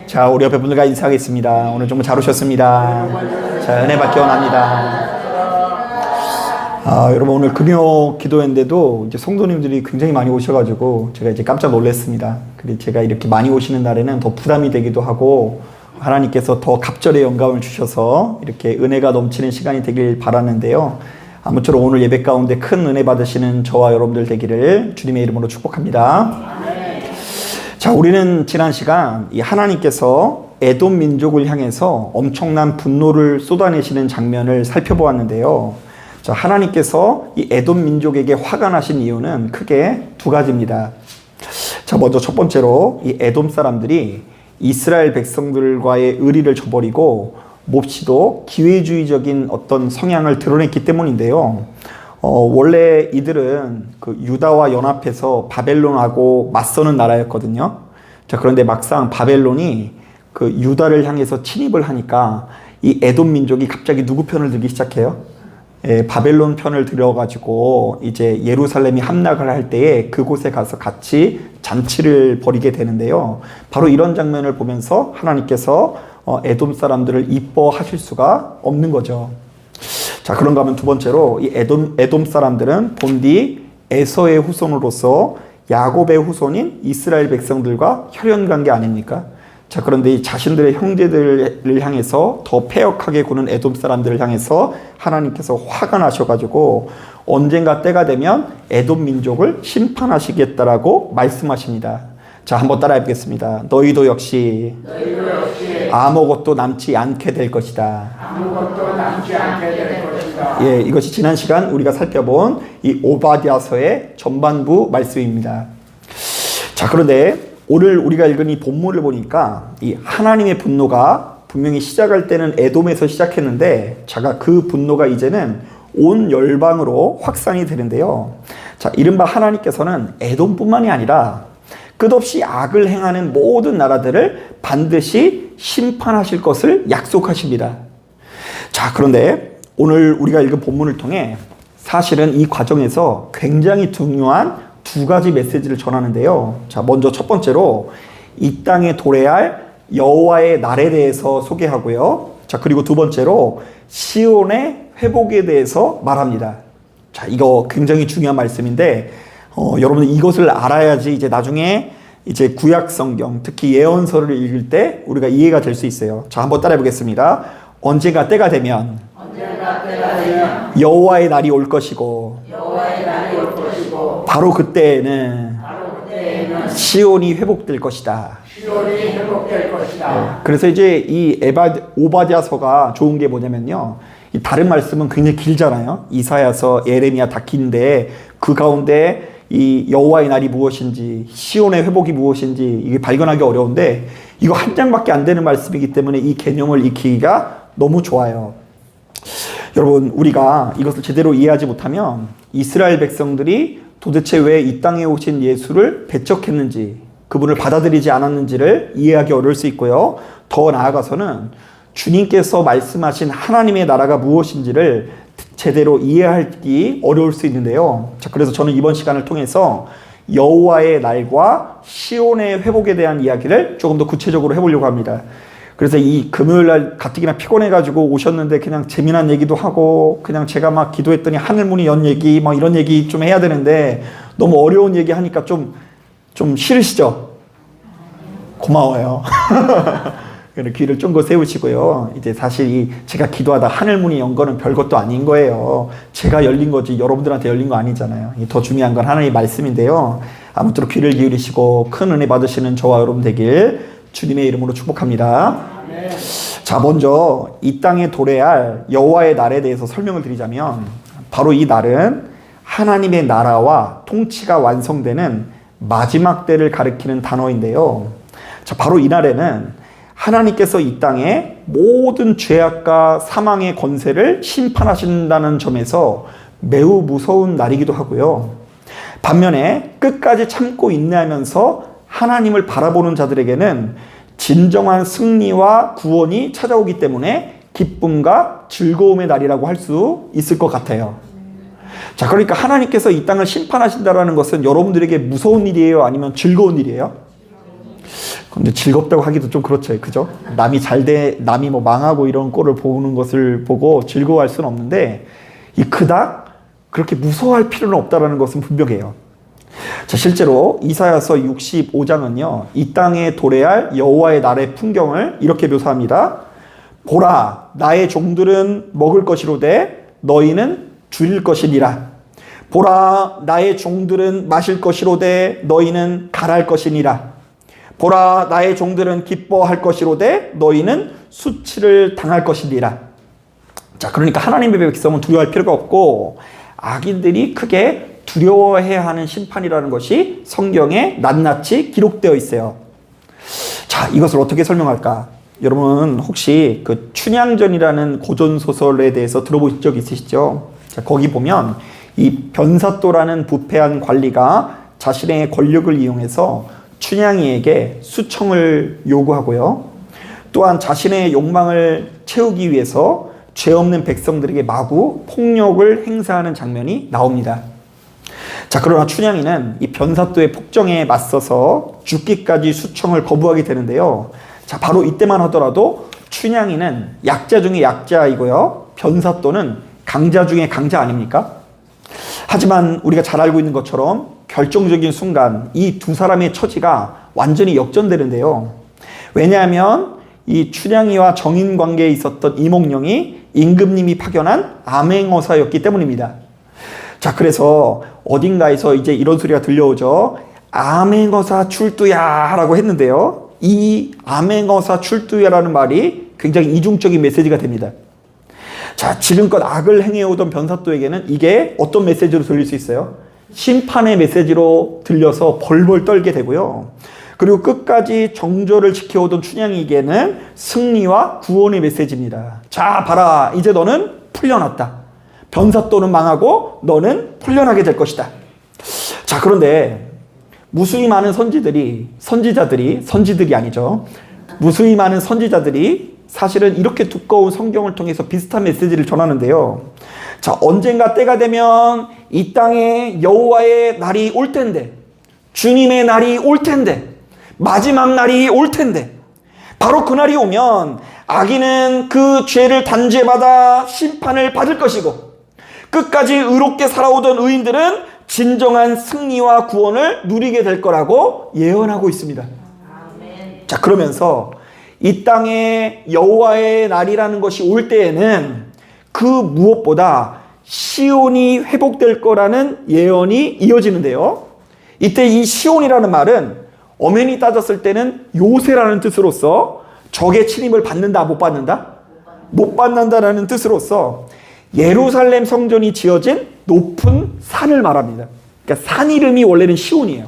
자, 우리 옆에 분들과 인사하겠습니다. 오늘 정말 잘 오셨습니다. 자, 은혜 받기 원합니다. 여러분, 오늘 금요 기도회인데도 이제 성도님들이 굉장히 많이 오셔가지고 제가 이제 깜짝 놀랐습니다. 근데 제가 이렇게 많이 오시는 날에는 더 부담이 되기도 하고 하나님께서 더 갑절의 영감을 주셔서 이렇게 은혜가 넘치는 시간이 되길 바라는데요. 아무쪼록 오늘 예배 가운데 큰 은혜 받으시는 저와 여러분들 되기를 주님의 이름으로 축복합니다. 자, 우리는 지난 시간 이 하나님께서 에돔 민족을 향해서 엄청난 분노를 쏟아내시는 장면을 살펴보았는데요. 자, 하나님께서 이 에돔 민족에게 화가 나신 이유는 크게 두 가지입니다. 자, 먼저 첫 번째로 이 에돔 사람들이 이스라엘 백성들과의 의리를 저버리고 몹시도 기회주의적인 어떤 성향을 드러냈기 때문인데요. 원래 이들은 그 유다와 연합해서 바벨론하고 맞서는 나라였거든요. 자, 그런데 막상 바벨론이 그 유다를 향해서 침입을 하니까 이 에돔 민족이 갑자기 누구 편을 들기 시작해요? 바벨론 편을 들여가지고 이제 예루살렘이 함락을 할 때에 그곳에 가서 같이 잔치를 벌이게 되는데요. 바로 이런 장면을 보면서 하나님께서 에돔 사람들을 이뻐하실 수가 없는 거죠. 자, 그런가 하면 두 번째로 이 에돔 사람들은 본디 에서의 후손으로서 야곱의 후손인 이스라엘 백성들과 혈연관계 아닙니까? 자, 그런데 이 자신들의 형제들을 향해서 더 패역하게 구는 에돔 사람들을 향해서 하나님께서 화가 나셔가지고 언젠가 때가 되면 에돔 민족을 심판하시겠다라고 말씀하십니다. 자, 한번 따라해 보겠습니다. 너희도 역시 아무것도 남지 않게 될 것이다. 아무것도 남지 않게 될 것이다. 예, 이것이 지난 시간 우리가 살펴본 이 오바댜서의 전반부 말씀입니다. 자, 그런데 오늘 우리가 읽은 이 본문을 보니까 이 하나님의 분노가 분명히 시작할 때는 에돔에서 시작했는데 자가 그 분노가 이제는 온 열방으로 확산이 되는데요. 자, 이른바 하나님께서는 에돔뿐만이 아니라 끝없이 악을 행하는 모든 나라들을 반드시 심판하실 것을 약속하십니다. 자, 그런데 오늘 우리가 읽은 본문을 통해 사실은 이 과정에서 굉장히 중요한 두 가지 메시지를 전하는데요. 자, 먼저 첫 번째로 이 땅에 도래할 여호와의 날에 대해서 소개하고요. 자, 그리고 두 번째로 시온의 회복에 대해서 말합니다. 자, 이거 굉장히 중요한 말씀인데 여러분들 이것을 알아야지 이제 나중에 이제 구약 성경, 특히 예언서를 읽을 때 우리가 이해가 될 수 있어요. 자, 한번 따라해 보겠습니다. 언젠가 때가 되면 여호와의 날이 올 것이고 바로 그때에는 시온이 회복될 것이다. 그래서 이제 이 오바댜서가 좋은 게 뭐냐면요. 이 다른 말씀은 굉장히 길잖아요. 이사야서, 예레미야 다 긴데 그 가운데 이 여호와의 날이 무엇인지, 시온의 회복이 무엇인지 이게 발견하기 어려운데 이거 한 장밖에 안 되는 말씀이기 때문에 이 개념을 익히기가 너무 좋아요. 여러분, 우리가 이것을 제대로 이해하지 못하면 이스라엘 백성들이 도대체 왜 이 땅에 오신 예수를 배척했는지, 그분을 받아들이지 않았는지를 이해하기 어려울 수 있고요. 더 나아가서는 주님께서 말씀하신 하나님의 나라가 무엇인지를 제대로 이해하기 어려울 수 있는데요. 자, 그래서 저는 이번 시간을 통해서 여호와의 날과 시온의 회복에 대한 이야기를 조금 더 구체적으로 해보려고 합니다. 그래서 이 금요일 날 가뜩이나 피곤해가지고 오셨는데 그냥 재미난 얘기도 하고 그냥 제가 막 기도했더니 하늘문이 연 얘기 막 이런 얘기 좀 해야 되는데 너무 어려운 얘기 하니까 좀 싫으시죠? 고마워요. 귀를 쫑긋 세우시고요. 이제 사실 제가 기도하다 하늘문이 연 거는 별것도 아닌 거예요. 제가 열린 거지 여러분들한테 열린 거 아니잖아요. 더 중요한 건 하나님의 말씀인데요. 아무쪼록 귀를 기울이시고 큰 은혜 받으시는 저와 여러분 되길 주님의 이름으로 축복합니다. 네. 자, 먼저 이 땅에 도래할 여호와의 날에 대해서 설명을 드리자면 바로 이 날은 하나님의 나라와 통치가 완성되는 마지막 때를 가리키는 단어인데요. 자, 바로 이 날에는 하나님께서 이 땅에 모든 죄악과 사망의 권세를 심판하신다는 점에서 매우 무서운 날이기도 하고요. 반면에 끝까지 참고 인내하면서 하나님을 바라보는 자들에게는 진정한 승리와 구원이 찾아오기 때문에 기쁨과 즐거움의 날이라고 할 수 있을 것 같아요. 자, 그러니까 하나님께서 이 땅을 심판하신다는 것은 여러분들에게 무서운 일이에요? 아니면 즐거운 일이에요? 근데 즐겁다고 하기도 좀 그렇죠. 그죠? 남이 뭐 망하고 이런 꼴을 보는 것을 보고 즐거워할 수는 없는데, 그닥 그렇게 무서워할 필요는 없다라는 것은 분명해요. 자, 실제로 이사야서 65장은요, 이 땅에 도래할 여호와의 나라의 풍경을 이렇게 묘사합니다. 보라, 나의 종들은 먹을 것이로되 너희는 줄일 것이니라. 보라, 나의 종들은 마실 것이로되 너희는 갈할 것이니라. 보라, 나의 종들은 기뻐할 것이로되 너희는 수치를 당할 것이니라. 자, 그러니까 하나님의 백성은 두려워할 필요가 없고, 악인들이 크게 두려워해야 하는 심판이라는 것이 성경에 낱낱이 기록되어 있어요. 자, 이것을 어떻게 설명할까? 여러분 혹시 그 춘향전이라는 고전 소설에 대해서 들어보신 적 있으시죠? 자, 거기 보면 이 변사또라는 부패한 관리가 자신의 권력을 이용해서 춘향이에게 수청을 요구하고요. 또한 자신의 욕망을 채우기 위해서 죄 없는 백성들에게 마구 폭력을 행사하는 장면이 나옵니다. 자, 그러나 춘향이는 이 변사또의 폭정에 맞서서 죽기까지 수청을 거부하게 되는데요. 자, 바로 이때만 하더라도 춘향이는 약자 중에 약자이고요, 변사또는 강자 중에 강자 아닙니까? 하지만 우리가 잘 알고 있는 것처럼 결정적인 순간 이 두 사람의 처지가 완전히 역전되는데요. 왜냐하면 이 춘향이와 정인 관계에 있었던 이몽룡이 임금님이 파견한 암행어사였기 때문입니다. 자, 그래서 어딘가에서 이제 이런 소리가 들려오죠. 암행어사 출두야 라고 했는데요. 이 암행어사 출두야라는 말이 굉장히 이중적인 메시지가 됩니다. 자, 지금껏 악을 행해오던 변사또에게는 이게 어떤 메시지로 들릴 수 있어요? 심판의 메시지로 들려서 벌벌 떨게 되고요. 그리고 끝까지 정조를 지켜오던 춘향이에게는 승리와 구원의 메시지입니다. 자, 봐라, 이제 너는 풀려났다. 변사또는 망하고 너는 풀려나게 될 것이다. 자, 그런데 무수히 많은 선지들이 아니죠. 무수히 많은 선지자들이 사실은 이렇게 두꺼운 성경을 통해서 비슷한 메시지를 전하는데요. 자, 언젠가 때가 되면 이 땅에 여호와의 날이 올 텐데, 주님의 날이 올 텐데, 마지막 날이 올 텐데, 바로 그 날이 오면 악인은 그 죄를 단죄받아 심판을 받을 것이고, 끝까지 의롭게 살아오던 의인들은 진정한 승리와 구원을 누리게 될 거라고 예언하고 있습니다. 아멘. 자, 그러면서 이 땅에 여호와의 날이라는 것이 올 때에는 그 무엇보다 시온이 회복될 거라는 예언이 이어지는데요. 이때 이 시온이라는 말은 엄연히 따졌을 때는 요새라는 뜻으로서 적의 침입을 받는다, 못 받는다? 못 받는다라는 뜻으로서 예루살렘 성전이 지어진 높은 산을 말합니다. 그러니까 산 이름이 원래는 시온이에요.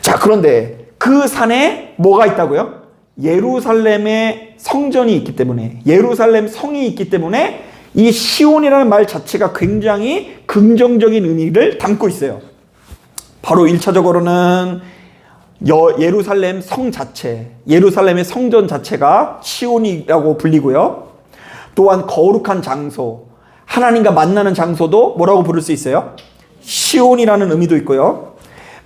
자, 그런데 그 산에 뭐가 있다고요? 예루살렘의 성전이 있기 때문에, 예루살렘 성이 있기 때문에 이 시온이라는 말 자체가 굉장히 긍정적인 의미를 담고 있어요. 바로 1차적으로는 예루살렘 성 자체, 예루살렘의 성전 자체가 시온이라고 불리고요. 또한 거룩한 장소, 하나님과 만나는 장소도 뭐라고 부를 수 있어요? 시온이라는 의미도 있고요.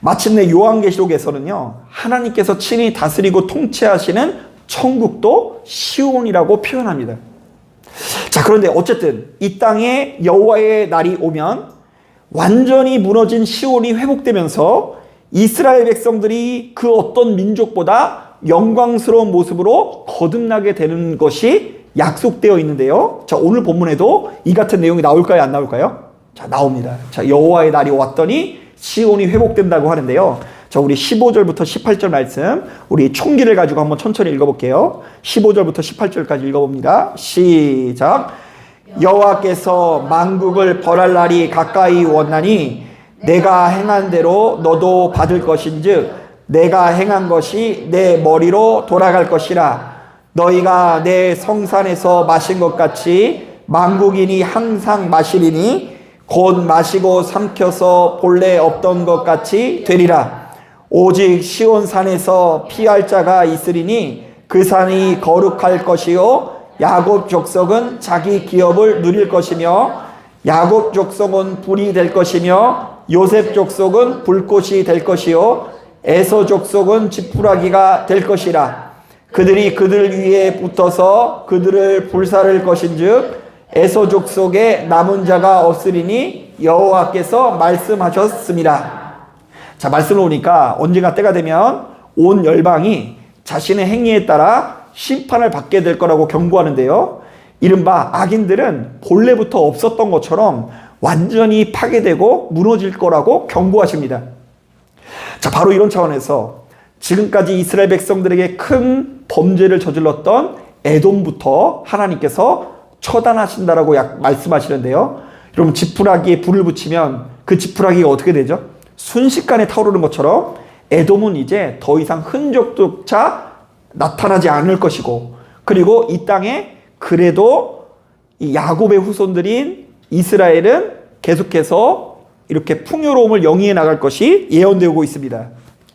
마침내 요한계시록에서는요, 하나님께서 친히 다스리고 통치하시는 천국도 시온이라고 표현합니다. 자, 그런데 어쨌든 이 땅에 여호와의 날이 오면 완전히 무너진 시온이 회복되면서 이스라엘 백성들이 그 어떤 민족보다 영광스러운 모습으로 거듭나게 되는 것이 약속되어 있는데요. 자, 오늘 본문에도 이 같은 내용이 나올까요, 안 나올까요? 자, 나옵니다. 자, 여호와의 날이 왔더니 시온이 회복된다고 하는데요. 자, 우리 15절부터 18절 말씀, 우리 총기를 가지고 한번 천천히 읽어볼게요. 15절부터 18절까지 읽어봅니다. 시작. 여호와께서 만국을 벌할 날이 가까이 왔나니 내가 행한 대로 너도 받을 것인즉 내가 행한 것이 내 머리로 돌아갈 것이라. 너희가 내 성산에서 마신 것 같이 만국인이 항상 마시리니 곧 마시고 삼켜서 본래 없던 것 같이 되리라. 오직 시온산에서 피할 자가 있으리니 그 산이 거룩할 것이요 야곱 족속은 자기 기업을 누릴 것이며 야곱 족속은 불이 될 것이며 요셉 족속은 불꽃이 될 것이요 에서 족속은 지푸라기가 될 것이라. 그들이 그들 위에 붙어서 그들을 불살을 것인즉 에서 족속에 남은 자가 없으리니 여호와께서 말씀하셨습니다. 자, 말씀을 보니까 언젠가 때가 되면 온 열방이 자신의 행위에 따라 심판을 받게 될 거라고 경고하는데요. 이른바 악인들은 본래부터 없었던 것처럼 완전히 파괴되고 무너질 거라고 경고하십니다. 자, 바로 이런 차원에서 지금까지 이스라엘 백성들에게 큰 범죄를 저질렀던 에돔부터 하나님께서 처단하신다라고 말씀하시는데요. 여러분, 지푸라기에 불을 붙이면 그 지푸라기가 어떻게 되죠? 순식간에 타오르는 것처럼 에돔은 이제 더 이상 흔적조차 나타나지 않을 것이고, 그리고 이 땅에 그래도 이 야곱의 후손들인 이스라엘은 계속해서 이렇게 풍요로움을 영위해 나갈 것이 예언되고 있습니다.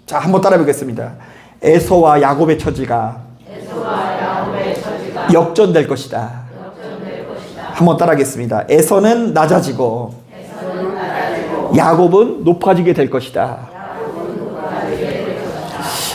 자, 한번 따라 보겠습니다. 에서와 야곱의 처지가 역전될 것이다. 한번 따라하겠습니다. 에서는 낮아지고 야곱은 높아지게 될 것이다.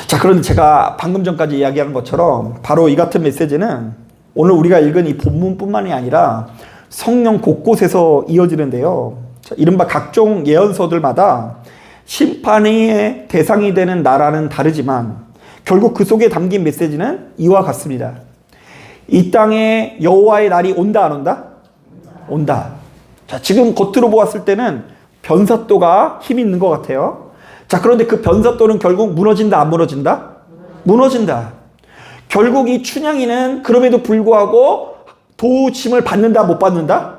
자, 그런데 제가 방금 전까지 이야기한 것처럼 바로 이 같은 메시지는 오늘 우리가 읽은 이 본문뿐만이 아니라 성경 곳곳에서 이어지는데요. 자, 이른바 각종 예언서들마다 심판의 대상이 되는 나라는 다르지만 결국 그 속에 담긴 메시지는 이와 같습니다. 이 땅에 여호와의 날이 온다 안 온다? 온다. 자, 지금 겉으로 보았을 때는 변사또가 힘이 있는 것 같아요. 자, 그런데 그 변사또는 결국 무너진다 안 무너진다? 무너진다. 결국 이 춘향이는 그럼에도 불구하고 도우침을 받는다 못 받는다?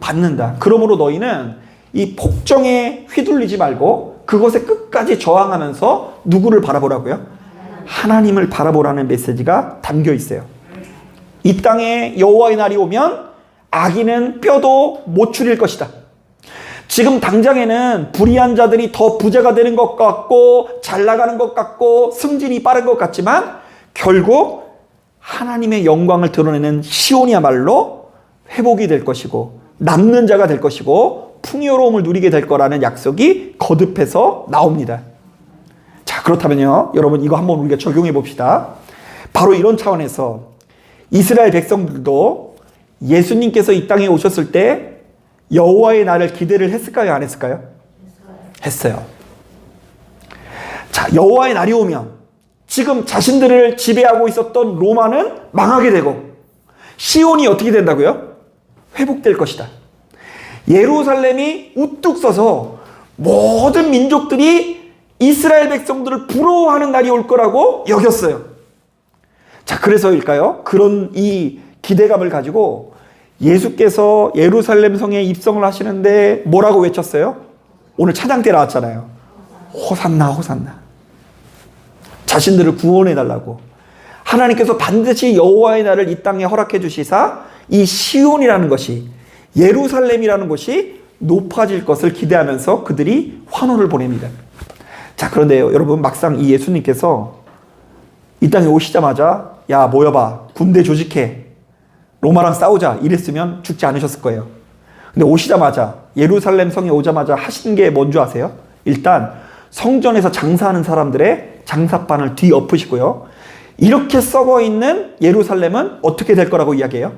받는다. 그러므로 너희는 이 폭정에 휘둘리지 말고 그것에 끝까지 저항하면서 누구를 바라보라고요? 하나님을 바라보라는 메시지가 담겨 있어요. 이 땅에 여호와의 날이 오면 악인은 뼈도 못 추릴 것이다. 지금 당장에는 불의한 자들이 더 부자가 되는 것 같고 잘 나가는 것 같고 승진이 빠른 것 같지만 결국 하나님의 영광을 드러내는 시온이야말로 회복이 될 것이고 남는 자가 될 것이고 풍요로움을 누리게 될 거라는 약속이 거듭해서 나옵니다. 자, 그렇다면요, 여러분 이거 한번 우리가 적용해 봅시다. 바로 이런 차원에서 이스라엘 백성들도 예수님께서 이 땅에 오셨을 때 여호와의 날을 기대를 했을까요? 안 했을까요? 했어요. 자, 여호와의 날이 오면 지금 자신들을 지배하고 있었던 로마는 망하게 되고 시온이 어떻게 된다고요? 회복될 것이다. 예루살렘이 우뚝 서서 모든 민족들이 이스라엘 백성들을 부러워하는 날이 올 거라고 여겼어요. 자, 그래서일까요? 그런 이 기대감을 가지고 예수께서 예루살렘 성에 입성을 하시는데 뭐라고 외쳤어요? 오늘 찬양 때 나왔잖아요. 호산나 호산나. 자신들을 구원해 달라고. 하나님께서 반드시 여호와의 날을 이 땅에 허락해 주시사 이 시온이라는 것이, 예루살렘이라는 곳이 높아질 것을 기대하면서 그들이 환호를 보냅니다. 자, 그런데요, 여러분, 막상 이 예수님께서 이 땅에 오시자마자 야, 모여봐, 군대 조직해, 로마랑 싸우자 이랬으면 죽지 않으셨을 거예요. 근데 오시자마자, 예루살렘 성에 오자마자 하신 게 뭔지 아세요? 일단 성전에서 장사하는 사람들의 장사반을 뒤엎으시고요, 이렇게 썩어 있는 예루살렘은 어떻게 될 거라고 이야기해요?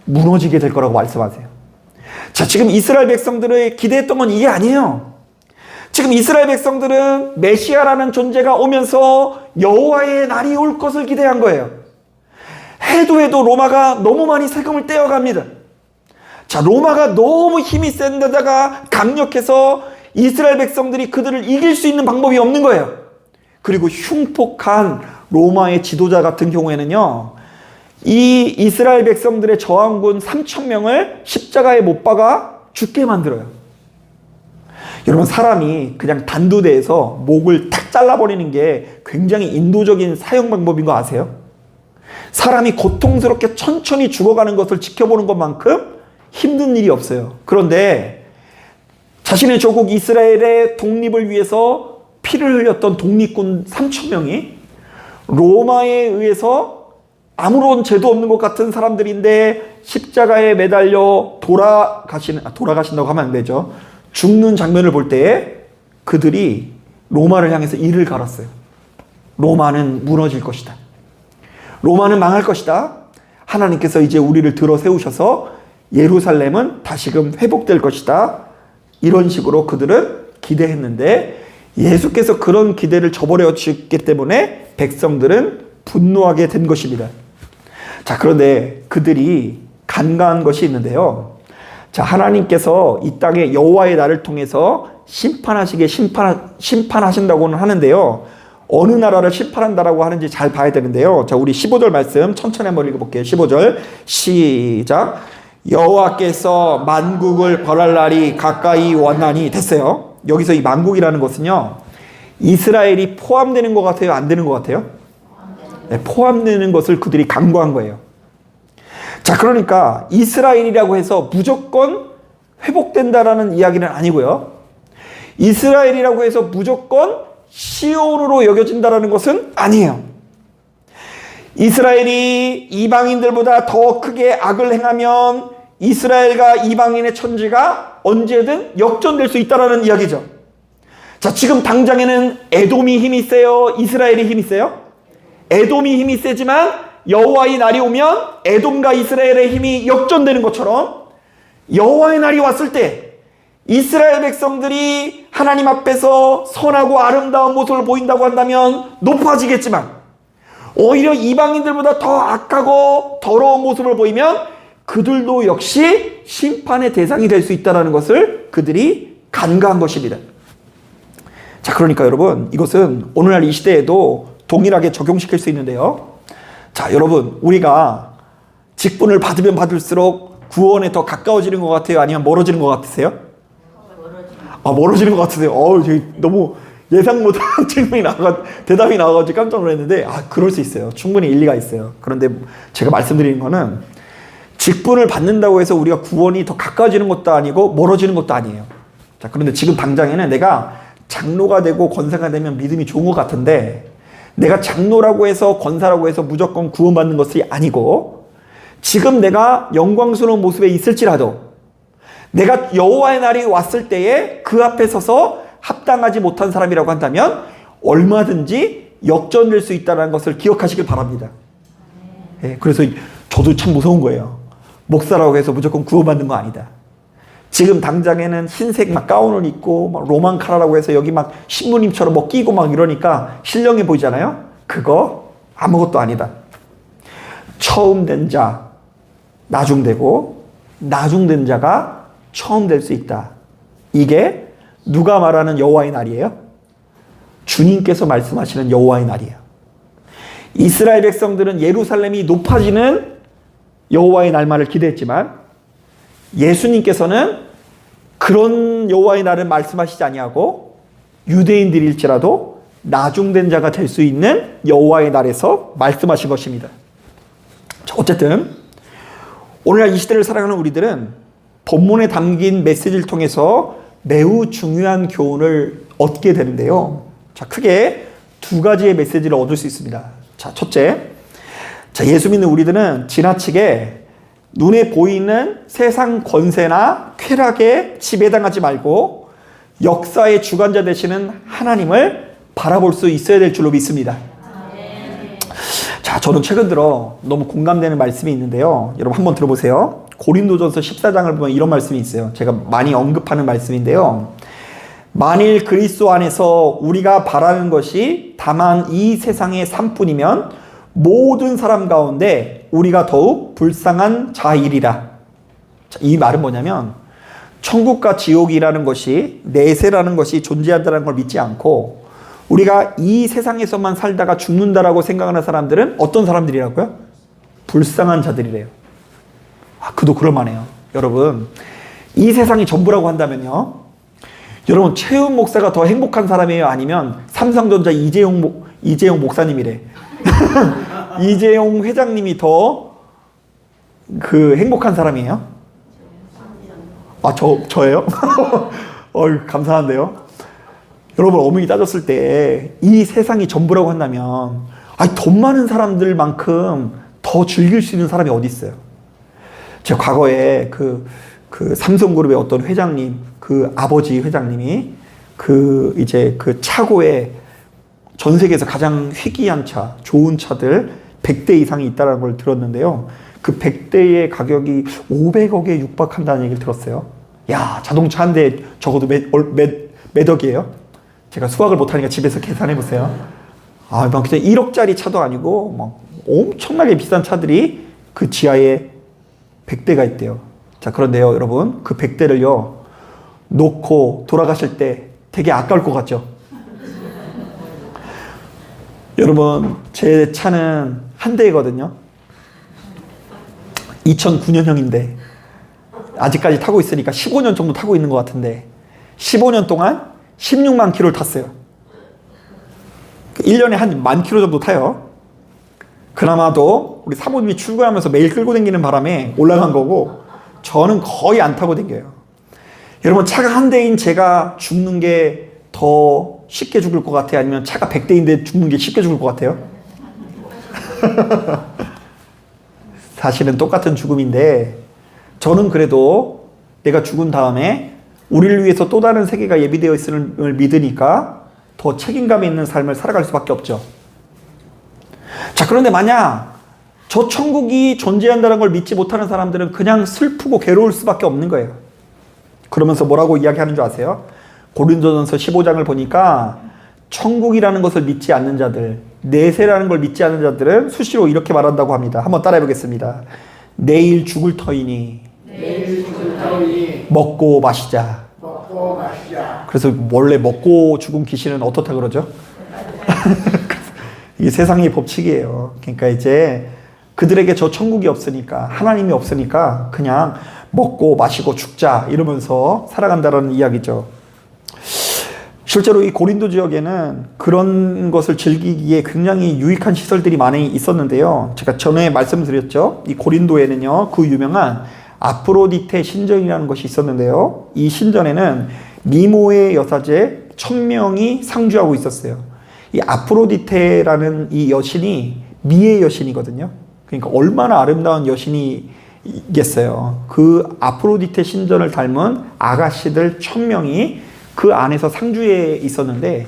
무너지게 될 거라고 말씀하세요. 자, 지금 이스라엘 백성들의 기대했던 건 이게 아니에요. 지금 이스라엘 백성들은 메시아라는 존재가 오면서 여호와의 날이 올 것을 기대한 거예요. 해도 로마가 너무 많이 세금을 떼어갑니다. 자, 로마가 너무 힘이 센 데다가 강력해서 이스라엘 백성들이 그들을 이길 수 있는 방법이 없는 거예요. 그리고 흉폭한 로마의 지도자 같은 경우에는요, 이 이스라엘 백성들의 저항군 3,000명을 십자가에 못 박아 죽게 만들어요. 여러분, 사람이 그냥 단두대에서 목을 탁 잘라버리는 게 굉장히 인도적인 사형 방법인 거 아세요? 사람이 고통스럽게 천천히 죽어가는 것을 지켜보는 것만큼 힘든 일이 없어요. 그런데 자신의 조국 이스라엘의 독립을 위해서 피를 흘렸던 독립군 3,000명이 로마에 의해서 아무런 죄도 없는 것 같은 사람들인데 십자가에 매달려 돌아가신다고 하면 안 되죠. 죽는 장면을 볼 때에 그들이 로마를 향해서 이를 갈았어요. 로마는 무너질 것이다. 로마는 망할 것이다. 하나님께서 이제 우리를 들어 세우셔서 예루살렘은 다시금 회복될 것이다. 이런 식으로 그들은 기대했는데 예수께서 그런 기대를 저버려 주셨기 때문에 백성들은 분노하게 된 것입니다. 자, 그런데 그들이 간과한 것이 있는데요. 자, 하나님께서 이 땅에 여호와의 날을 통해서 심판하신다고는 하는데요. 어느 나라를 심판한다라고 하는지 잘 봐야 되는데요. 자, 우리 15절 말씀 천천히 한번 읽어볼게요. 15절 시작. 여호와께서 만국을 벌할 날이 가까이 왔나니. 됐어요. 여기서 이 만국이라는 것은요, 이스라엘이 포함되는 것 같아요? 안 되는 것 같아요? 네, 포함되는 것을 그들이 간과한 거예요. 자, 그러니까 이스라엘이라고 해서 무조건 회복된다라는 이야기는 아니고요. 이스라엘이라고 해서 무조건 시온으로 여겨진다라는 것은 아니에요. 이스라엘이 이방인들보다 더 크게 악을 행하면 이스라엘과 이방인의 천지가 언제든 역전될 수 있다라는 이야기죠. 자, 지금 당장에는 에돔이 힘이 세요? 이스라엘이 힘이 세요? 에돔이 힘이 세지만 여호와의 날이 오면 에돔과 이스라엘의 힘이 역전되는 것처럼 여호와의 날이 왔을 때 이스라엘 백성들이 하나님 앞에서 선하고 아름다운 모습을 보인다고 한다면 높아지겠지만 오히려 이방인들보다 더 악하고 더러운 모습을 보이면 그들도 역시 심판의 대상이 될 수 있다는 것을 그들이 간과한 것입니다. 자, 그러니까 여러분, 이것은 오늘날 이 시대에도 동일하게 적용시킬 수 있는데요. 자, 여러분, 우리가 직분을 받으면 받을수록 구원에 더 가까워지는 것 같아요? 아니면 멀어지는 것 같으세요? 멀어지는 것 같으세요? 저희 너무 예상 못한 질문이 대답이 나와가지고 깜짝 놀랐는데, 그럴 수 있어요. 충분히 일리가 있어요. 그런데 제가 말씀드리는 거는 직분을 받는다고 해서 우리가 구원이 더 가까워지는 것도 아니고 멀어지는 것도 아니에요. 자, 그런데 지금 당장에는 내가 장로가 되고 권사가 되면 믿음이 좋은 것 같은데, 내가 장로라고 해서 권사라고 해서 무조건 구원받는 것이 아니고, 지금 내가 영광스러운 모습에 있을지라도 내가 여호와의 날이 왔을 때에 그 앞에 서서 합당하지 못한 사람이라고 한다면 얼마든지 역전될 수 있다는 것을 기억하시길 바랍니다. 네, 그래서 저도 참 무서운 거예요. 목사라고 해서 무조건 구원받는 거 아니다. 지금 당장에는 흰색 막 가운을 입고 막 로만 카라라고 해서 여기 막 신부님처럼 뭐 끼고 막 이러니까 신령해 보이잖아요. 그거 아무것도 아니다. 처음 된 자 나중되고 나중된 자가 처음 될 수 있다. 이게 누가 말하는 여호와의 날이에요? 주님께서 말씀하시는 여호와의 날이에요. 이스라엘 백성들은 예루살렘이 높아지는 여호와의 날만을 기대했지만 예수님께서는 그런 여호와의 날을 말씀하시지 아니하고 유대인들일지라도 나중된 자가 될 수 있는 여호와의 날에서 말씀하신 것입니다. 자, 어쨌든 오늘날 이 시대를 살아가는 우리들은 본문에 담긴 메시지를 통해서 매우 중요한 교훈을 얻게 되는데요. 자, 크게 두 가지의 메시지를 얻을 수 있습니다. 자, 첫째, 예수 믿는 우리들은 지나치게 눈에 보이는 세상 권세나 쾌락에 지배당하지 말고 역사의 주관자 되시는 하나님을 바라볼 수 있어야 될 줄로 믿습니다. 자, 저는 최근 들어 너무 공감되는 말씀이 있는데요. 여러분 한번 들어보세요. 고린도전서 14장을 보면 이런 말씀이 있어요. 제가 많이 언급하는 말씀인데요. 만일 그리스도 안에서 우리가 바라는 것이 다만 이 세상의 삶뿐이면 모든 사람 가운데 우리가 더욱 불쌍한 자이리라. 이 말은 뭐냐면 천국과 지옥이라는 것이 내세라는 것이 존재한다는 걸 믿지 않고 우리가 이 세상에서만 살다가 죽는다라고 생각하는 사람들은 어떤 사람들이라고요? 불쌍한 자들이래요. 그도 그럴만해요. 여러분, 이 세상이 전부라고 한다면요, 여러분 최훈 목사가 더 행복한 사람이에요? 아니면 삼성전자 이재용 목사님이래. 이재용 회장님이 더 행복한 사람이에요? 저예요? 감사한데요. 여러분, 어머니 따졌을 때 이 세상이 전부라고 한다면 돈 많은 사람들만큼 더 즐길 수 있는 사람이 어디 있어요? 제가 과거에 삼성그룹의 어떤 회장님, 아버지 회장님이 이제 그 차고에 전 세계에서 가장 희귀한 차, 좋은 차들 100대 이상이 있다는 걸 들었는데요. 그 100대의 가격이 500억에 육박한다는 얘기를 들었어요. 야, 자동차 한 대 적어도 몇 억이에요? 제가 수학을 못하니까 집에서 계산해 보세요. 아, 막 그냥 1억짜리 차도 아니고 막 엄청나게 비싼 차들이 그 지하에 100대가 있대요. 자, 그런데요, 여러분, 그 100대를요 놓고 돌아가실 때 되게 아까울 것 같죠? 여러분, 제 차는 한 대거든요. 2009년형인데 아직까지 타고 있으니까 15년 정도 타고 있는 것 같은데 15년 동안 16만 킬로를 탔어요. 1년에 한 10,000 킬로 정도 타요. 그나마도 우리 사모님이 출근하면서 매일 끌고 다니는 바람에 올라간 거고 저는 거의 안 타고 다녀요. 여러분, 차가 한 대인 제가 죽는 게 더 쉽게 죽을 것 같아요? 아니면 차가 100대인데 죽는 게 쉽게 죽을 것 같아요? 사실은 똑같은 죽음인데 저는 그래도 내가 죽은 다음에 우리를 위해서 또 다른 세계가 예비되어 있음을 믿으니까 더 책임감 있는 삶을 살아갈 수밖에 없죠. 자, 그런데 만약 저 천국이 존재한다는 걸 믿지 못하는 사람들은 그냥 슬프고 괴로울 수밖에 없는 거예요. 그러면서 뭐라고 이야기하는 줄 아세요? 고린도전서 15장을 보니까 천국이라는 것을 믿지 않는 자들, 내세라는 걸 믿지 않는 자들은 수시로 이렇게 말한다고 합니다. 한번 따라해 보겠습니다. 내일 죽을 터이니 먹고 마시자. 그래서 원래 먹고 죽은 귀신은 어떻다 그러죠? 이게 세상의 법칙이에요. 그러니까 이제 그들에게 저 천국이 없으니까, 하나님이 없으니까 그냥 먹고 마시고 죽자 이러면서 살아간다는 이야기죠. 실제로 이 고린도 지역에는 그런 것을 즐기기에 굉장히 유익한 시설들이 많이 있었는데요. 제가 전에 말씀드렸죠. 이 고린도에는요, 그 유명한 아프로디테 신전이라는 것이 있었는데요. 이 신전에는 미모의 여사제 1000명이 상주하고 있었어요. 이 아프로디테라는 이 여신이 미의 여신이거든요. 그러니까 얼마나 아름다운 여신이겠어요. 그 아프로디테 신전을 닮은 아가씨들 1000명이 그 안에서 상주에 있었는데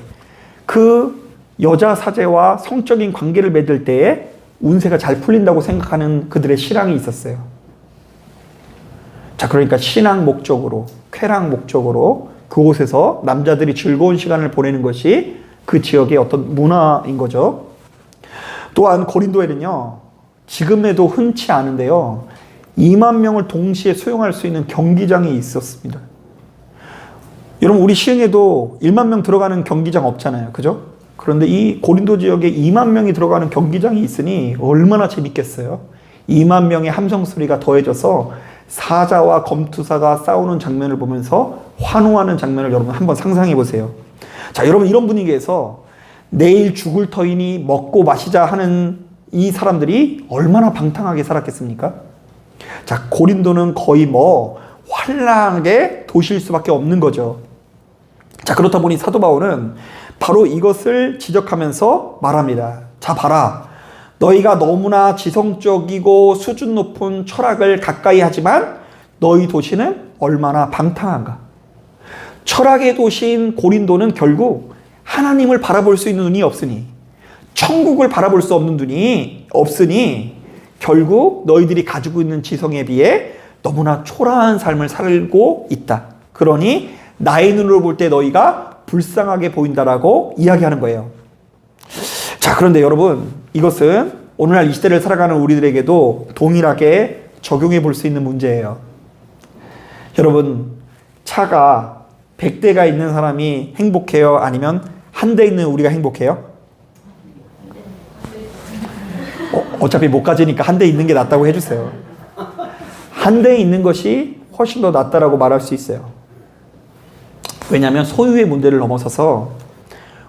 그 여자 사제와 성적인 관계를 맺을 때에 운세가 잘 풀린다고 생각하는 그들의 신앙이 있었어요. 자, 그러니까 신앙 목적으로, 쾌락 목적으로 그곳에서 남자들이 즐거운 시간을 보내는 것이 그 지역의 어떤 문화인 거죠. 또한 고린도에는요, 지금에도 흔치 않은데요, 2만 명을 동시에 수용할 수 있는 경기장이 있었습니다. 여러분, 우리 시흥에도 1만 명 들어가는 경기장 없잖아요. 그죠? 그런데 이 고린도 지역에 2만 명이 들어가는 경기장이 있으니 얼마나 재밌겠어요? 2만 명의 함성 소리가 더해져서 사자와 검투사가 싸우는 장면을 보면서 환호하는 장면을 여러분 한번 상상해 보세요. 자, 여러분, 이런 분위기에서 내일 죽을 터이니 먹고 마시자 하는 이 사람들이 얼마나 방탕하게 살았겠습니까? 자, 고린도는 거의 환락의 도시일 수밖에 없는 거죠. 자, 그렇다 보니 사도 바울은 바로 이것을 지적하면서 말합니다. 자, 봐라. 너희가 너무나 지성적이고 수준 높은 철학을 가까이 하지만 너희 도시는 얼마나 방탕한가. 철학의 도시인 고린도는 결국 하나님을 바라볼 수 있는 눈이 없으니, 천국을 바라볼 수 없는 눈이 없으니 결국 너희들이 가지고 있는 지성에 비해 너무나 초라한 삶을 살고 있다. 그러니 나의 눈으로 볼 때 너희가 불쌍하게 보인다라고 이야기하는 거예요. 자, 그런데 여러분, 이것은 오늘날 이 시대를 살아가는 우리들에게도 동일하게 적용해 볼 수 있는 문제예요. 여러분, 차가 100대가 있는 사람이 행복해요? 아니면 한 대 있는 우리가 행복해요? 어차피 못 가지니까 한 대 있는 게 낫다고 해주세요. 한 대 있는 것이 훨씬 더 낫다라고 말할 수 있어요. 왜냐하면 소유의 문제를 넘어서서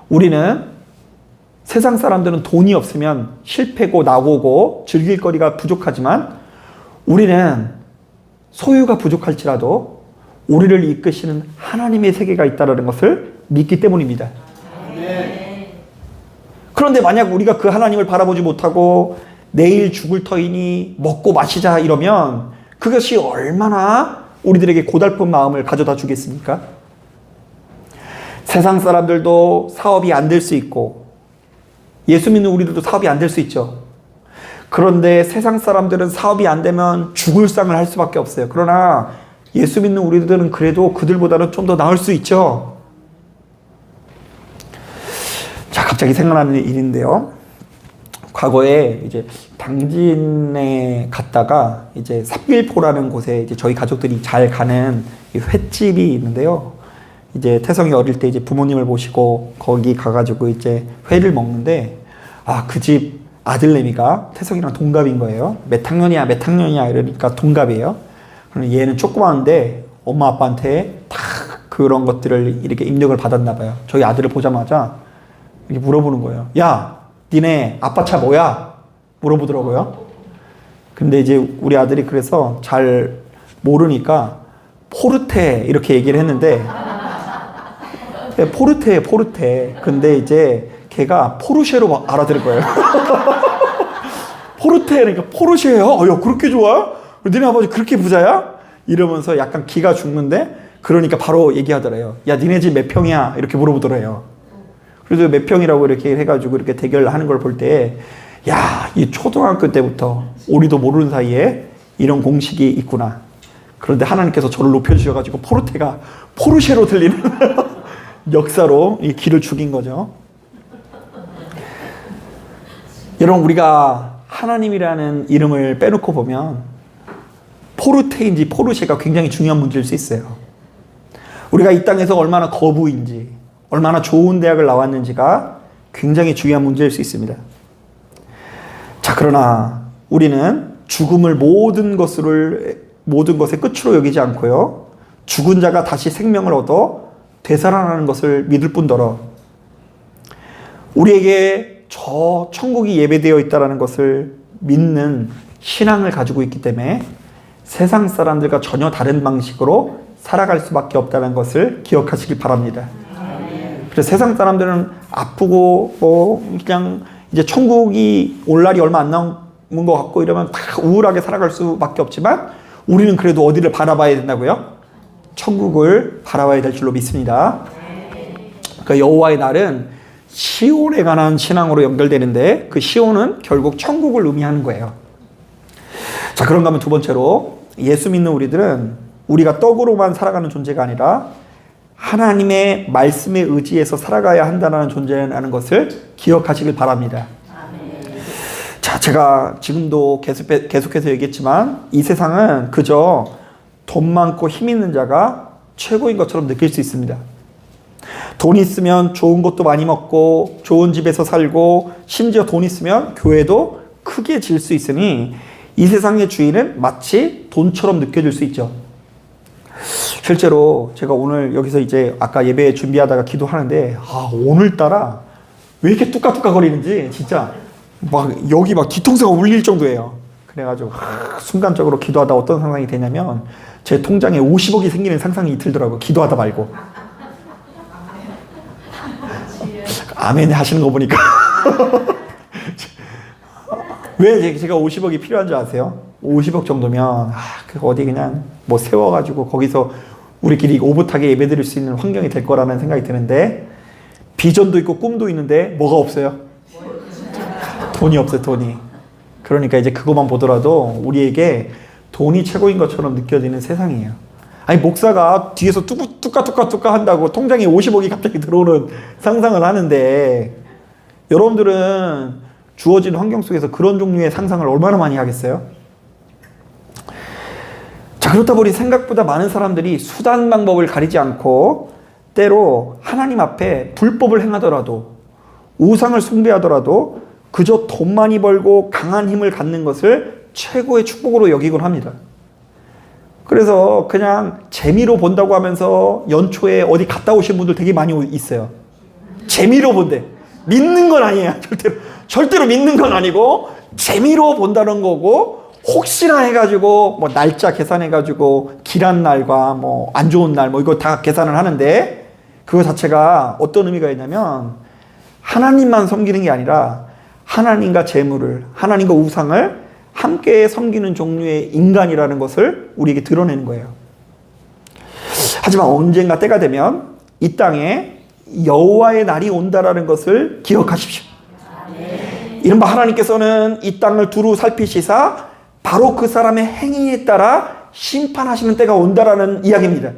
우리는, 세상 사람들은 돈이 없으면 실패고 나오고 즐길 거리가 부족하지만 우리는 소유가 부족할지라도 우리를 이끄시는 하나님의 세계가 있다는 것을 믿기 때문입니다. 그런데 만약 우리가 그 하나님을 바라보지 못하고 내일 죽을 터이니 먹고 마시자 이러면 그것이 얼마나 우리들에게 고달픈 마음을 가져다 주겠습니까? 세상 사람들도 사업이 안 될 수 있고 예수 믿는 우리들도 사업이 안 될 수 있죠. 그런데 세상 사람들은 사업이 안 되면 죽을 상을 할 수밖에 없어요. 그러나 예수 믿는 우리들은 그래도 그들보다는 좀 더 나을 수 있죠. 자, 갑자기 생각나는 일인데요. 과거에 이제 당진에 갔다가 이제 삽길포라는 곳에 이제 저희 가족들이 잘 가는 횟집이 있는데요. 이제 태성이 어릴 때 이제 부모님을 모시고 거기 가가지고 이제 회를 먹는데, 아, 그 집 아들내미가 태성이랑 동갑인 거예요. 몇 학년이야, 몇 학년이야 이러니까 동갑이에요. 그럼 얘는 조그마한데 엄마 아빠한테 다 그런 것들을 이렇게 입력을 받았나 봐요. 저희 아들을 보자마자 이렇게 물어보는 거예요. 야, 니네 아빠 차 뭐야? 물어보더라고요. 근데 이제 우리 아들이 그래서 잘 모르니까 포르테 이렇게 얘기를 했는데, 포르테예요, 포르테. 근데 이제 걔가 포르쉐로 막 알아들을 거예요. 포르테니까 포르쉐예요? 야, 그렇게 좋아? 니네 아버지 그렇게 부자야? 이러면서 약간 기가 죽는데, 그러니까 바로 얘기하더래요. 야, 니네 집 몇 평이야? 이렇게 물어보더래요. 그래서 몇 평이라고 이렇게 해가지고 이렇게 대결하는 걸 볼 때, 야, 이 초등학교 때부터 우리도 모르는 사이에 이런 공식이 있구나. 그런데 하나님께서 저를 높여주셔가지고 포르테가 포르쉐로 들리는 역사로 이 길을 죽인 거죠. 여러분, 우리가 하나님이라는 이름을 빼놓고 보면 포르테인지 포르쉐가 굉장히 중요한 문제일 수 있어요. 우리가 이 땅에서 얼마나 거부인지, 얼마나 좋은 대학을 나왔는지가 굉장히 중요한 문제일 수 있습니다. 자, 그러나 우리는 죽음을 모든 것의 끝으로 여기지 않고요, 죽은 자가 다시 생명을 얻어 되살아나는 것을 믿을 뿐더러 우리에게 저 천국이 예배되어 있다는 것을 믿는 신앙을 가지고 있기 때문에 세상 사람들과 전혀 다른 방식으로 살아갈 수밖에 없다는 것을 기억하시길 바랍니다. 그래서 세상 사람들은 아프고 그냥 이제 천국이 올 날이 얼마 안 남은 것 같고 이러면 다 우울하게 살아갈 수밖에 없지만, 우리는 그래도 어디를 바라봐야 된다고요? 천국을 바라봐야 될 줄로 믿습니다. 그러니까 여호와의 날은 시온에 관한 신앙으로 연결되는데, 그 시온은 결국 천국을 의미하는 거예요. 자, 그런가 하면 두 번째로, 예수 믿는 우리들은 우리가 떡으로만 살아가는 존재가 아니라 하나님의 말씀에 의지해서 살아가야 한다는 존재라는 것을 기억하시길 바랍니다. 자, 제가 지금도 계속해서 얘기했지만 이 세상은 그저 돈 많고 힘 있는 자가 최고인 것처럼 느낄 수 있습니다. 돈 있으면 좋은 것도 많이 먹고 좋은 집에서 살고, 심지어 돈 있으면 교회도 크게 질 수 있으니 이 세상의 주인은 마치 돈처럼 느껴질 수 있죠. 실제로 제가 오늘 여기서 이제 아까 예배 준비하다가 기도하는데, 아, 오늘따라 왜 이렇게 뚝딱뚝딱 거리는지 진짜 막 여기 막 뒤통수가 울릴 정도예요. 그래가지고 순간적으로 기도하다 어떤 상상이 되냐면, 제 통장에 50억이 생기는 상상이 들더라고요. 기도하다 말고. 아멘 하시는 거 보니까. 왜 제가 50억이 필요한 줄 아세요? 50억 정도면 어디 그냥 뭐 세워가지고 거기서 우리끼리 오붓하게 예배드릴 수 있는 환경이 될 거라는 생각이 드는데, 비전도 있고 꿈도 있는데 뭐가 없어요? 돈이 없어요, 돈이. 그러니까 이제 그것만 보더라도 우리에게 돈이 최고인 것처럼 느껴지는 세상이에요. 아니, 목사가 뒤에서 뚜까뚜까 한다고 통장에 50억이 갑자기 들어오는 상상을 하는데, 여러분들은 주어진 환경 속에서 그런 종류의 상상을 얼마나 많이 하겠어요? 자, 그렇다 보니 생각보다 많은 사람들이 수단 방법을 가리지 않고 때로 하나님 앞에 불법을 행하더라도, 우상을 숭배하더라도 그저 돈 많이 벌고 강한 힘을 갖는 것을 최고의 축복으로 여기곤 합니다. 그래서 그냥 재미로 본다고 하면서 연초에 어디 갔다 오신 분들 되게 많이 있어요. 재미로 본대. 믿는 건 아니에요. 절대로 믿는 건 아니고 재미로 본다는 거고, 혹시나 해가지고 뭐 날짜 계산해가지고 길한 날과 뭐 안 좋은 날 뭐 이거 다 계산을 하는데, 그거 자체가 어떤 의미가 있냐면 하나님만 섬기는 게 아니라 하나님과 재물을, 하나님과 우상을 함께 섬기는 종류의 인간이라는 것을 우리에게 드러내는 거예요. 하지만 언젠가 때가 되면 이 땅에 여호와의 날이 온다라는 것을 기억하십시오. 이른바 하나님께서는 이 땅을 두루 살피시사 바로 그 사람의 행위에 따라 심판하시는 때가 온다라는 이야기입니다.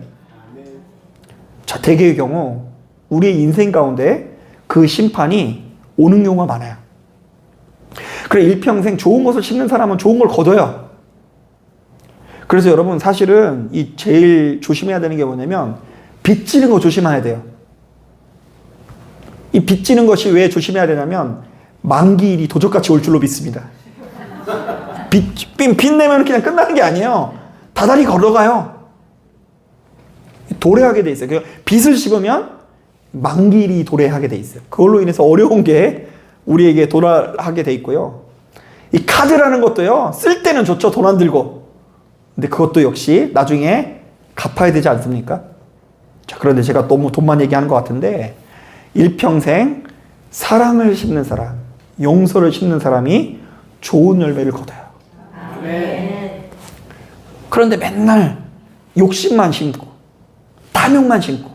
자, 대개의 경우 우리의 인생 가운데 그 심판이 오는 경우가 많아요. 그래, 일평생 좋은 것을 심는 사람은 좋은 걸 거둬요. 그래서 여러분, 사실은 이 제일 조심해야 되는 게 뭐냐면 빚지는 거 조심해야 돼요. 이 빚지는 것이 왜 조심해야 되냐면 만기일이 도적같이 올 줄로 믿습니다. 빚 내면 그냥 끝나는 게 아니에요. 다달이 걸어가요. 도래하게 돼 있어요. 빚을 씹으면 만기일이 도래하게 돼 있어요. 그걸로 인해서 어려운 게 우리에게 도달하게 돼 있고요. 이 카드라는 것도요, 쓸 때는 좋죠. 돈 안 들고. 근데 그것도 역시 나중에 갚아야 되지 않습니까? 자, 그런데 제가 너무 돈만 얘기하는 것 같은데, 일평생 사랑을 심는 사람, 용서를 심는 사람이 좋은 열매를 거둬요. 그런데 맨날 욕심만 심고 탐욕만 심고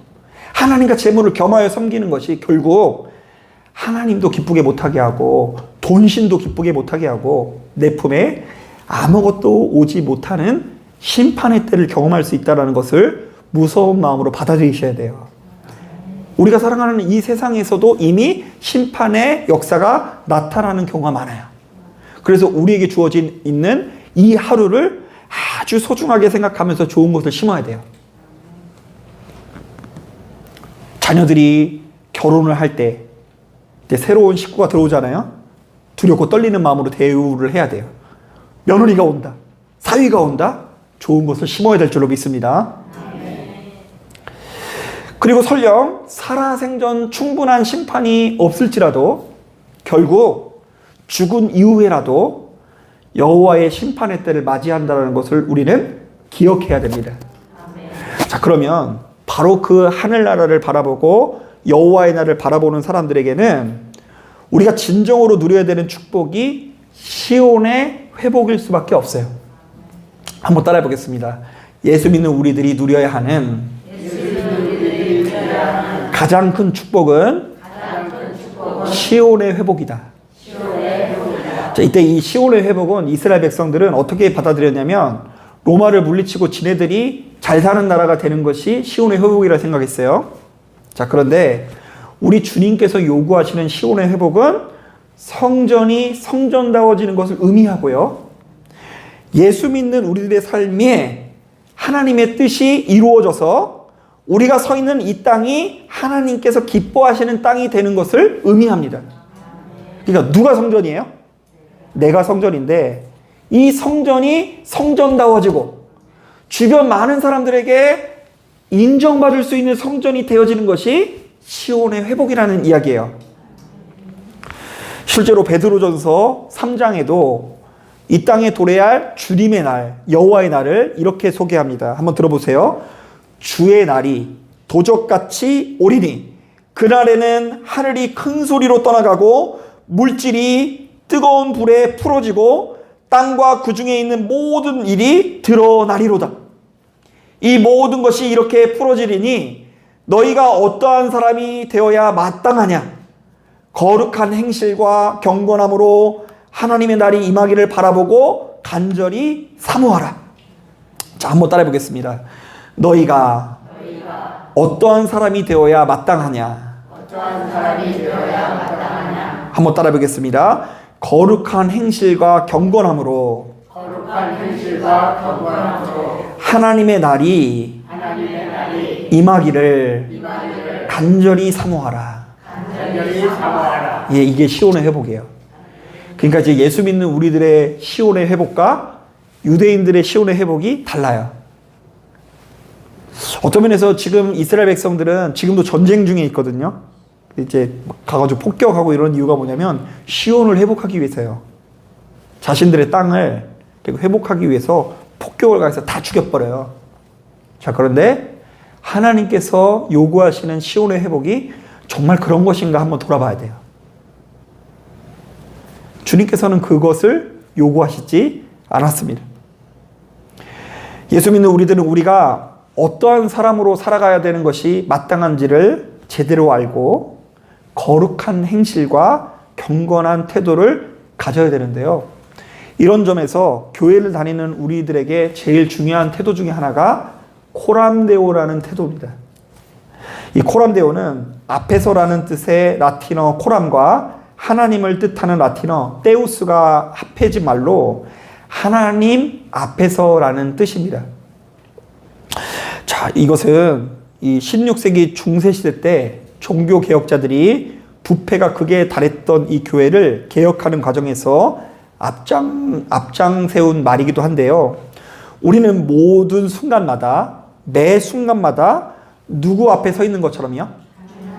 하나님과 재물을 겸하여 섬기는 것이 결국 하나님도 기쁘게 못하게 하고 돈신도 기쁘게 못하게 하고 내 품에 아무것도 오지 못하는 심판의 때를 경험할 수 있다는 것을 무서운 마음으로 받아들이셔야 돼요. 우리가 살아가는 이 세상에서도 이미 심판의 역사가 나타나는 경우가 많아요. 그래서 우리에게 주어진 있는 이 하루를 아주 소중하게 생각하면서 좋은 것을 심어야 돼요. 자녀들이 결혼을 할 때 새로운 식구가 들어오잖아요. 두렵고 떨리는 마음으로 대우를 해야 돼요. 며느리가 온다, 사위가 온다, 좋은 것을 심어야 될 줄로 믿습니다. 그리고 설령 살아생전 충분한 심판이 없을지라도 결국 죽은 이후에라도 여호와의 심판의 때를 맞이한다는 것을 우리는 기억해야 됩니다. 자, 그러면 바로 그 하늘나라를 바라보고 여호와의 날을 바라보는 사람들에게는 우리가 진정으로 누려야 되는 축복이 시온의 회복일 수밖에 없어요. 한번 따라해 보겠습니다. 예수 믿는 우리들이 누려야 하는 가장 큰 축복은 시온의 회복이다. 자, 이때 이 시온의 회복은 이스라엘 백성들은 어떻게 받아들였냐면 로마를 물리치고 지네들이 잘 사는 나라가 되는 것이 시온의 회복이라 생각했어요. 자, 그런데 우리 주님께서 요구하시는 시온의 회복은 성전이 성전다워지는 것을 의미하고요. 예수 믿는 우리들의 삶에 하나님의 뜻이 이루어져서 우리가 서 있는 이 땅이 하나님께서 기뻐하시는 땅이 되는 것을 의미합니다. 그러니까 누가 성전이에요? 내가 성전인데 이 성전이 성전다워지고 주변 많은 사람들에게 인정받을 수 있는 성전이 되어지는 것이 시온의 회복이라는 이야기예요. 실제로 베드로전서 3장에도 이 땅에 도래할 주님의 날, 여호와의 날을 이렇게 소개합니다. 한번 들어보세요. 주의 날이 도적같이 오리니 그날에는 하늘이 큰 소리로 떠나가고 물질이 뜨거운 불에 풀어지고 땅과 그 중에 있는 모든 일이 드러나리로다. 이 모든 것이 이렇게 풀어지리니 너희가 어떠한 사람이 되어야 마땅하냐? 거룩한 행실과 경건함으로 하나님의 날이 임하기를 바라보고 간절히 사모하라. 자, 한번 따라해 보겠습니다. 너희가 어떠한 사람이 되어야 마땅하냐? 한번 따라해 보겠습니다. 거룩한 행실과 경건함으로 하나님의 날이 임하기를 간절히 사모하라. 예, 이게 시온의 회복이에요. 그러니까 이제 예수 믿는 우리들의 시온의 회복과 유대인들의 시온의 회복이 달라요. 어떤 면에서 지금 이스라엘 백성들은 지금도 전쟁 중에 있거든요. 이제 가가지고 폭격하고 이런 이유가 뭐냐면 시온을 회복하기 위해서요. 자신들의 땅을 회복하기 위해서 폭격을 가해서 다 죽여버려요. 자, 그런데 하나님께서 요구하시는 시온의 회복이 정말 그런 것인가 한번 돌아봐야 돼요. 주님께서는 그것을 요구하시지 않았습니다. 예수 믿는 우리들은 우리가 어떠한 사람으로 살아가야 되는 것이 마땅한지를 제대로 알고 거룩한 행실과 경건한 태도를 가져야 되는데요. 이런 점에서 교회를 다니는 우리들에게 제일 중요한 태도 중에 하나가 코람데오라는 태도입니다. 이 코람데오는 앞에서라는 뜻의 라틴어 코람과 하나님을 뜻하는 라틴어 데우스가 합해진 말로 하나님 앞에서라는 뜻입니다. 자, 이것은 이 16세기 중세 시대 때 종교 개혁자들이 부패가 극에 달했던 이 교회를 개혁하는 과정에서 앞장 세운 말이기도 한데요. 우리는 모든 순간마다, 매 순간마다 누구 앞에 서 있는 것처럼요?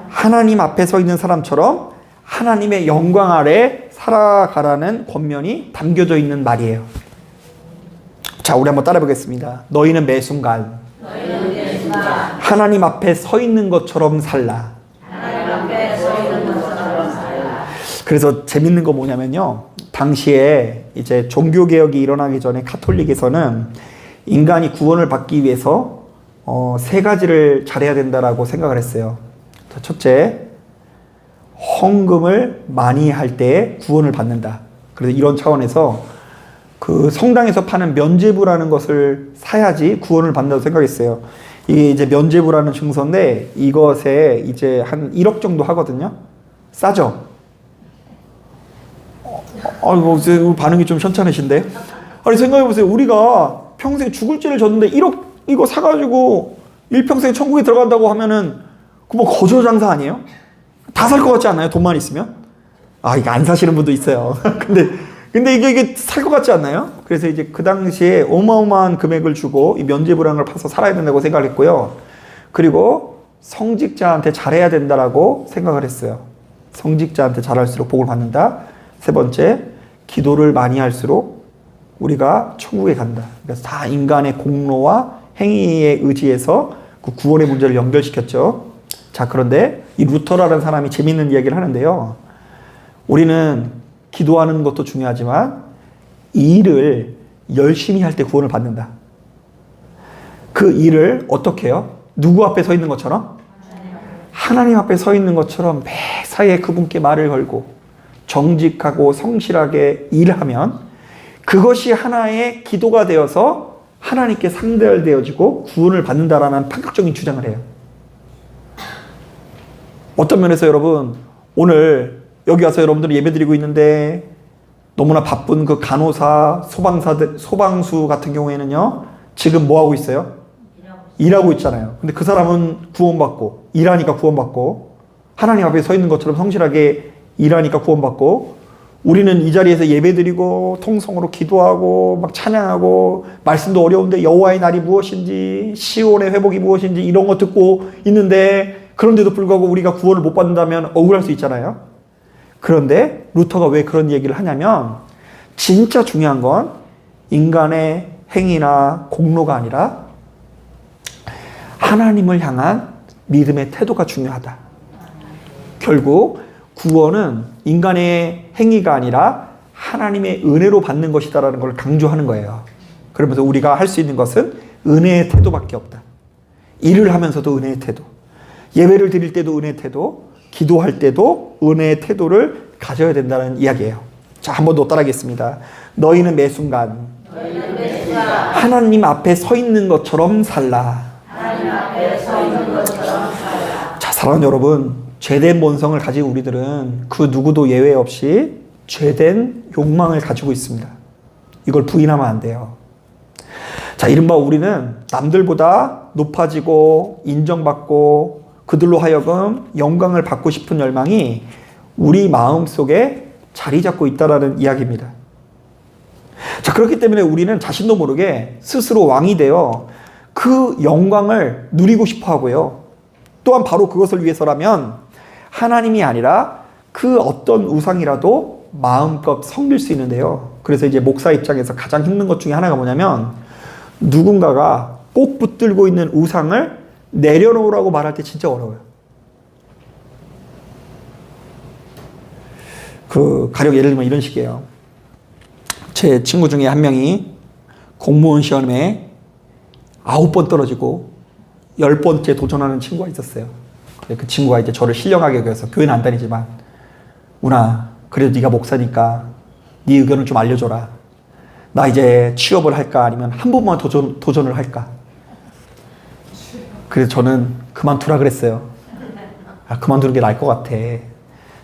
하나님 앞에 서 있는 사람처럼 하나님의 영광 아래 살아가라는 권면이 담겨져 있는 말이에요. 자, 우리 한번 따라 보겠습니다. 너희는 매 순간 하나님 앞에 서 있는 것처럼 살라. 그래서 재밌는 거 뭐냐면요. 당시에 이제 종교개혁이 일어나기 전에 카톨릭에서는 인간이 구원을 받기 위해서 세 가지를 잘해야 된다라고 생각을 했어요. 첫째, 헌금을 많이 할 때 구원을 받는다. 그래서 이런 차원에서 그 성당에서 파는 면죄부라는 것을 사야지 구원을 받는다고 생각했어요. 이게 이제 면죄부라는 증서인데 이것에 이제 한 1억 정도 하거든요. 싸죠? 아이고, 반응이 좀 현찮으신데? 아니, 생각해보세요. 우리가 평생 죽을 죄를 졌는데 1억 이거 사가지고 일평생 천국에 들어간다고 하면은 그 뭐 거저장사 아니에요? 다 살 것 같지 않나요? 돈만 있으면? 아, 이거 안 사시는 분도 있어요. 근데 이게 살 것 같지 않나요? 그래서 이제 그 당시에 어마어마한 금액을 주고 이 면죄부라는 걸 파서 살아야 된다고 생각을 했고요. 그리고 성직자한테 잘해야 된다라고 생각을 했어요. 성직자한테 잘할수록 복을 받는다. 세 번째, 기도를 많이 할수록 우리가 천국에 간다. 그래서 다 인간의 공로와 행위에 의지해서 그 구원의 문제를 연결시켰죠. 자, 그런데 이 루터라는 사람이 재밌는 이야기를 하는데요. 우리는 기도하는 것도 중요하지만 이 일을 열심히 할 때 구원을 받는다. 그 일을 어떻게 해요? 누구 앞에 서 있는 것처럼? 하나님 앞에 서 있는 것처럼 매사에 그분께 말을 걸고 정직하고 성실하게 일하면 그것이 하나의 기도가 되어서 하나님께 상달되어지고 구원을 받는다라는 파격적인 주장을 해요. 어떤 면에서 여러분, 오늘 여기 와서 여러분들이 예배드리고 있는데 너무나 바쁜 그 간호사, 소방수 같은 경우에는요, 지금 뭐 하고 있어요? 일하고 있잖아요. 근데 그 사람은 구원받고, 일하니까 구원받고, 하나님 앞에 서 있는 것처럼 성실하게 일하니까 구원받고, 우리는 이 자리에서 예배드리고 통성으로 기도하고 막 찬양하고 말씀도 어려운데 여호와의 날이 무엇인지 시온의 회복이 무엇인지 이런 거 듣고 있는데 그런데도 불구하고 우리가 구원을 못 받는다면 억울할 수 있잖아요. 그런데 루터가 왜 그런 얘기를 하냐면 진짜 중요한 건 인간의 행위나 공로가 아니라 하나님을 향한 믿음의 태도가 중요하다. 결국 구원은 인간의 행위가 아니라 하나님의 은혜로 받는 것이다라는 걸 강조하는 거예요. 그러면서 우리가 할 수 있는 것은 은혜의 태도밖에 없다. 일을 하면서도 은혜의 태도, 예배를 드릴 때도 은혜의 태도, 기도할 때도 은혜의 태도를 가져야 된다는 이야기예요. 자, 한 번 더 따라하겠습니다. 너희는 매 순간 하나님 앞에 서 있는 것처럼 살라. 자, 사랑하는 여러분, 죄된 본성을 가진 우리들은 그 누구도 예외 없이 죄된 욕망을 가지고 있습니다. 이걸 부인하면 안 돼요. 자, 이른바 우리는 남들보다 높아지고 인정받고 그들로 하여금 영광을 받고 싶은 열망이 우리 마음속에 자리 잡고 있다라는 이야기입니다. 자, 그렇기 때문에 우리는 자신도 모르게 스스로 왕이 되어 그 영광을 누리고 싶어 하고요. 또한 바로 그것을 위해서라면 하나님이 아니라 그 어떤 우상이라도 마음껏 섬길 수 있는데요. 그래서 이제 목사 입장에서 가장 힘든 것 중에 하나가 뭐냐면 누군가가 꼭 붙들고 있는 우상을 내려놓으라고 말할 때 진짜 어려워요. 가령 예를 들면 이런 식이에요. 제 친구 중에 한 명이 공무원 시험에 9번 떨어지고 10번째 도전하는 친구가 있었어요. 그 친구가 이제 저를 신령하게 여겨서 교회는 안 다니지만 운아, 그래도 네가 목사니까 네 의견을 좀 알려줘라. 나 이제 취업을 할까 아니면 한 번만 도전을 할까. 그래서 저는 그만두라 그랬어요. 그만두는 게 나을 것 같아.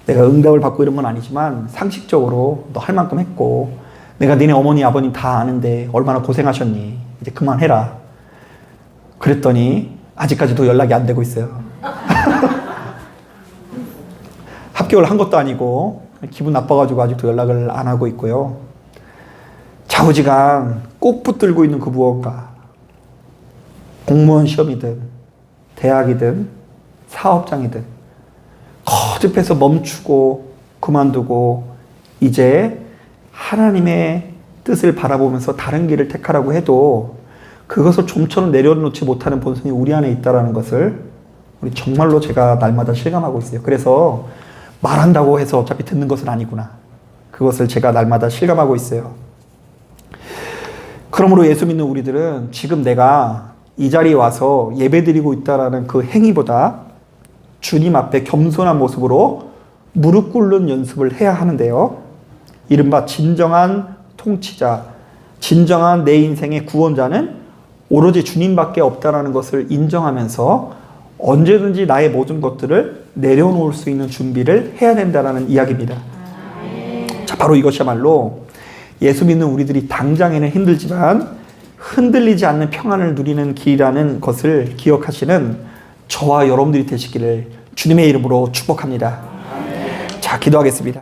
내가 응답을 받고 이런 건 아니지만 상식적으로 너 할 만큼 했고 내가 니네 어머니 아버님 다 아는데 얼마나 고생하셨니. 이제 그만해라. 그랬더니 아직까지도 연락이 안 되고 있어요. 합격을 한 것도 아니고 기분 나빠가지고 아직도 연락을 안 하고 있고요. 좌우지간 꼭 붙들고 있는 그 무언가, 공무원 시험이든 대학이든 사업장이든 거듭해서 멈추고 그만두고 이제 하나님의 뜻을 바라보면서 다른 길을 택하라고 해도 그것을 좀처럼 내려놓지 못하는 본성이 우리 안에 있다는 것을 우리 정말로 제가 날마다 실감하고 있어요. 그래서 말한다고 해서 어차피 듣는 것은 아니구나. 그것을 제가 날마다 실감하고 있어요. 그러므로 예수 믿는 우리들은 지금 내가 이 자리에 와서 예배드리고 있다는 그 행위보다 주님 앞에 겸손한 모습으로 무릎 꿇는 연습을 해야 하는데요. 이른바 진정한 통치자, 진정한 내 인생의 구원자는 오로지 주님밖에 없다는 것을 인정하면서 언제든지 나의 모든 것들을 내려놓을 수 있는 준비를 해야 된다는 이야기입니다. 자, 바로 이것이야말로 예수 믿는 우리들이 당장에는 힘들지만 흔들리지 않는 평안을 누리는 길이라는 것을 기억하시는 저와 여러분들이 되시기를 주님의 이름으로 축복합니다. 자, 기도하겠습니다.